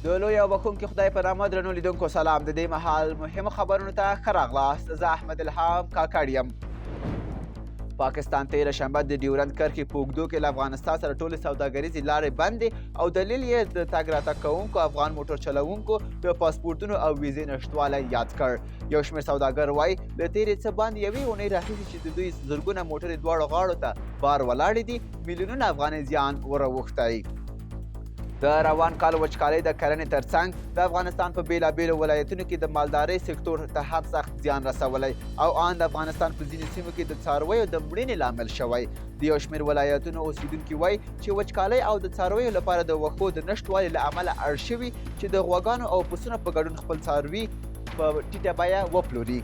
د لوی او بخښونکي خدای په نامه درنو لیدونکو سلام. د دې مهال مهمو خبرونو ته ښه راغلاست. زه احمد الهام کاکړ یم. پاکستان تېره شنبه د ډیورند کرښې په اوږدو کې له افغانستان سره ټولې سوداګریزې لارې بندې او دلیل یې د تګ راتګ کوونکو افغان موټر چلوونکو د پاسپورتونو او ویزې نشتوالی یاد کړ. یو شمېر سوداګر وایي له تېرې څه باندې یوې اونۍ راهیسې چې د دوی زرګونه موټرې دواړو غاړو ته بار ولاړې دي، میلیونونه افغانۍ زیان وراوښتی. د روان کال وچکالۍ د کرنې ترڅنګ د افغانستان په بېلابېلو ولایتونو کې د مالدارۍ سکتور ته هم سخت زیان رسولی او ان د افغانستان په ځینو سیمو کې د څارویو د مړینې لامل شوی. د یو شمېر ولایتونو اوسیدونکي وایي چې وچکالۍ او د څارویو لپاره د وښو د نشتوالي له امله اړ شوي چې د غواګانو او پسونو په ګډون خپل څاروي په ټیټه بیه وپلوري.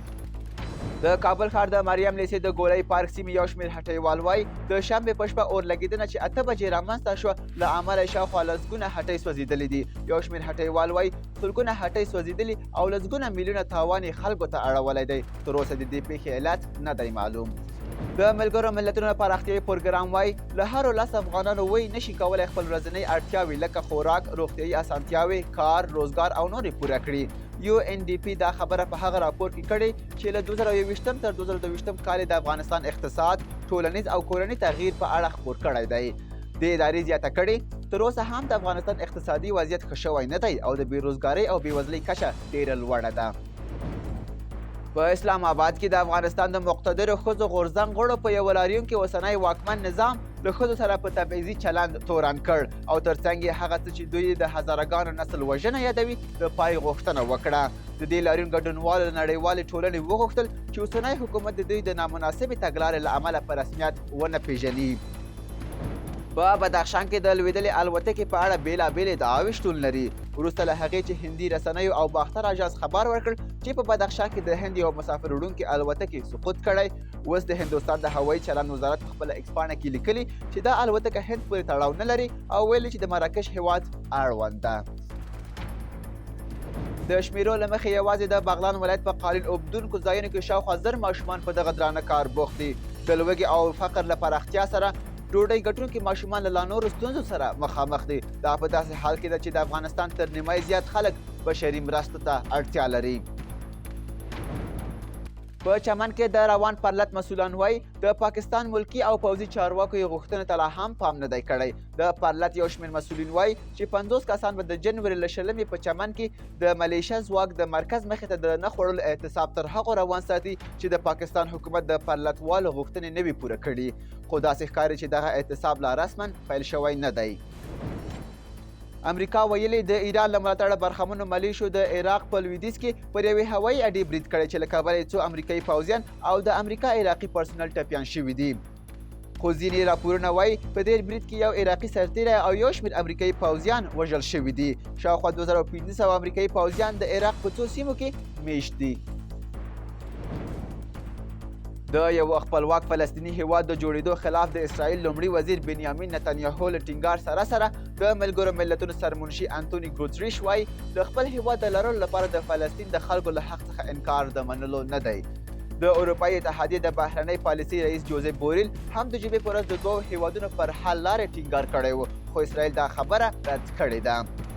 د کابل ښار د مریم لیسې د ګولۍ پارک سیمې یو شمېر هټیوال وایي د شنبې په شپه اور لګېدنه چې 8 بجې رامنځته شوه له امله یې شاوخوا لسګونه هټۍ سوځېدلې دي. یو شمېر هټیوال وایي سلګونه هټۍ سوځېدلي او لسګونه میلیونه تاوان یې خلکو ته اړولی دی. تر اوسه د دې پیښې علت نه دی معلوم. د ملګرو ملتونو پراختیایي پروګرام وایي له هرو 10 افغانانو وایي نشي کولی خپل ورځنۍ اړتیاوې لکه خوراک، روغتیایي اسانتیاوې، کار، روزګار او نورې پوره کړي. UNDP دا خبره په هغه راپور کې کړې چې له 2021 تر 2022 کال د افغانستان اقتصاد، ټولنیز او کورني تغییر په اړه خپور کړی دی. د ادارې زیاته کړې تر اوسه هم د افغانستان اقتصادي وضعیت ښه شوی نه دی او د بېروزګارۍ او بېوزلۍ کچه ډېره لوړه ده. په اسلام آباد کې د افغانستان د مقتدرو ښځو غورځنګ غړو په یوه لاریون کې اوسنی واکمن نظام له ښځو سره په تبعیضي چلند تورن کړ او ترڅنګ یې هغه څه چې دوی د هزاره نسل وژنه یادوي د پای غوښتنه وکړه. د دې لاریون ګډونوالو له نړیوالې ټولنې وغوښتل چې اوسنی حکومت د دوی د نامناسبې تګلارې له امله په رسمیت ونه پیژني. په بدخشان کې د لوېدلې الوتکې په اړه بېلابېلې دعاوې شتون لري. وروسته له هغې چې هندي رسنیو او باختر اژانس خبر ورکړ چې په بدخشان کې د هند یو مسافر وړونکې الوتکې سقوط کړی. اوس د هندوستان د هوایي چلند وزارت په خپله ایکس پاڼه کې لیکلي چې دا الوتکه هند پورې تړاو نه لري او ویلي چې د مراکش هیواد اړوند ده. د شمیرو له مخې یوازې د بغلان ولایت په قالین اوبدونکو ځایونو کې شاوخوا 1000 ماشومان په دغه درانه کار بوخت دي. د لوږې او فقر له پراختیا سره ډوډۍ ګټونکي ماشومان له لا نورو ستونزو سره مخامخ دي. دا په داسې حال کې ده چې د افغانستان تر نیمایي زیات خلک بشري مرستو ته اړتیا لري. په چمن کې د روان پرلت مسؤلان وایي د پاکستان ملکی او پوځي چارواکو یې غوښتنې ته لا هم پام نه دی کړی. د پرلت یو شمېر مسؤلین وایي چې 50 کسان به د جنوري له 20 په چمن کې د ملیشه ځواک د مرکز مخې ته د نه خوړلو اعتصاب تر هغو روان ساتي چې د پاکستان حکومت د پرلتوالو غوښتنې نه وي پوره کړي. خو داسې ښکاري چې دغه اعتصاب لا رسما پیل شوی نه دی. امریکا ویلي د ایران له ملاتړه برخمنو ملیشو د عراق په لویدیځ کې پر یوې هوایي اډې برید کړی چې له کبله یې څو امریکایي پوځیان او د امریکا عراقي پرسونل ټپیان شوي دي. خو ځینې راپورونه وایي په دې برید کې یو عراقي سرتیری او یو شمېر امریکایي پوځیان وژل شوي دي. شاوخوا 2500 امریکایي پوځیان د عراق په څو سیمو کې میشت دي. د یو خپلواک فلسطیني هیواد د جوړېدو خلاف د اسرائیل لومړي وزیر بنیامین نتنیاهو له ټینګار سره سره د ملګرو ملتونو سرمنشي انتوني ګوتریش وایي د خپل هیواد د لرلو لپاره د فلسطین د خلکو له حق څخه انکار د منلو نه دی. د اروپایي اتحادیې د بهرنۍ پالیسۍ رئیس جوزف بوریل هم د جمعې په ورځ د دوو هیوادونو پر حل لارې ټینګار کړی و، خو اسرائیل دا خبره رد کړې ده.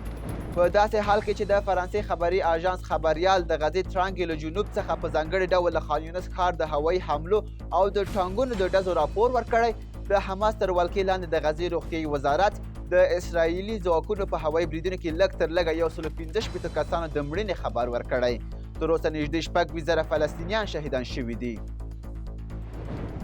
په داسې حال کې چې د فرانسې خبري اژانس خبریال د غزې ترانګې له جنوب څخه په ځانګړي ډول له خان یونس ښار د هوایي حملو او د ټانګونو د ډزو راپور ورکړی. د حماس تر ولکې لاندې د غزې روغتیایي وزارت د اسرائیلي ځواکونو په هوایي بریدونو کې لږ تر لږه 115 کسانو د مړینې خبر ورکړی. تر اوسه نږدې 6,000 فلسطینیان شهیدان شوي دي.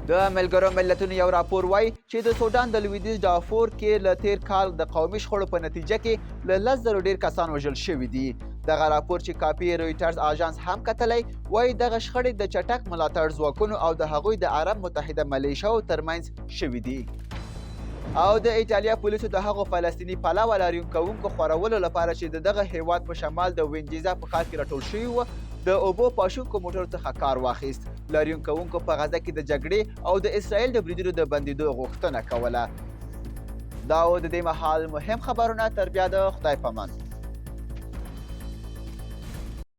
د ملګرو ملتونو یو راپور وایي چې د سودان د لویدیځ دارفور کې له تیر کال د قومي شخړو په نتیجه کې له 10,000 ډېر کسان وژل شوي دي. دغه راپور چې کاپي رویټرز اژانس هم کتلی وایي دغه شخړې د چټک ملاتړ ځواکونو او د هغوی د عرب متحده ملیشاو ترمنځ شوي دي. او د ایټالیا پولیسو د هغو فلسطیني پلوه لاریون کوونکو خورولو لپاره چې د دغه هیواد په شمال د وینجیزا په ښار کې راټول شوي وو د اوبو پاشونکو موټرو څخه کار واخیست. لاریون کوونکو په غزه کې د جګړې او د اسرائیل د بریدونو د بندېدو غوښتنه کوله. دا و د دې مهال مهم خبرونه. تر بیا د خدای په امان.